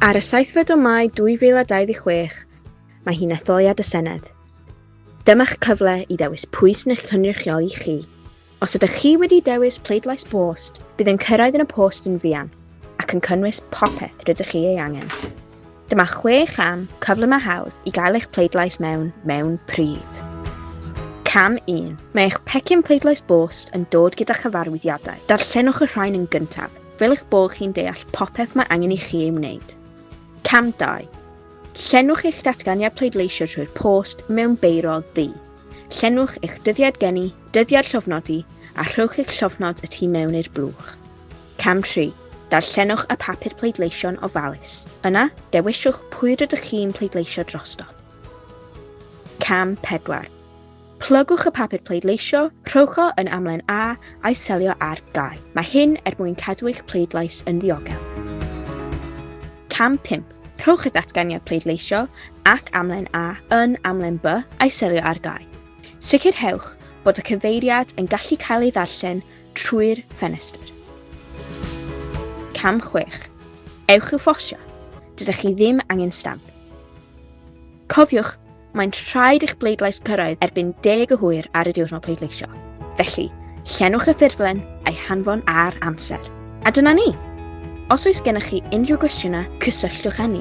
Ar y 7 o Mai 2026, mae hi'n etholiad y Senedd. Dyma'ch cyfle i ddewis pwy sy'n eich cynrychioli chi. Os ydych chi wedi dewis pleidlais bost, bydd yn cyrraedd yn y post yn fuan, ac yn cynnwys popeth rydych chi ei angen. Dyma 6 cam cyflym a hawdd i gael eich pleidlais mewn pryd. Cam 1. Mae eich pecyn pleidlais bost yn dod gyda chyfarwyddiadau. Darllenwch y rhain yn gyntaf, fel eich bod chi'n deall popeth mae angen i chi ei wneud. Cam 2. Llenwch eich datganiad pleidleisio drwy'r post mewn beiro ddu. Llenwch eich dyddiad geni, dyddiad llofnodi, a rhowch eich llofnod y tu mewn i'r blwch. Cam 3. Darllenwch y papur pleidleisio'n ofalus. Yna, dewiswch pwy rydych chi'n pleidleisio drosto. Cam 4. Plygwch y papur pleidleisio, rhowch o yn amlen A a'i selio ar gau. Mae hyn mwyn cadw eich pleidlais yn ddiogel. Cam 5. Rhowch y datganiad pleidleisio ac amlen A yn amlen B a'i selio ar gau. Sicrhewch bod y cyfeiriad yn gallu cael ei ddarllen trwy'r ffenestr. Cam 6. Ewch i'w ffosio. Dydych chi ddim angen stamp. Cofiwch, mae'n rhaid eich bleidlais cyrraedd erbyn 10 o hwyr ar y diwrnod pleidleisio. Felly, llenwch y ffurflen a'i hanfon ar amser. A dyna ni! Os oes gennych chi unrhyw gwestiynau, cysylltwch â ni.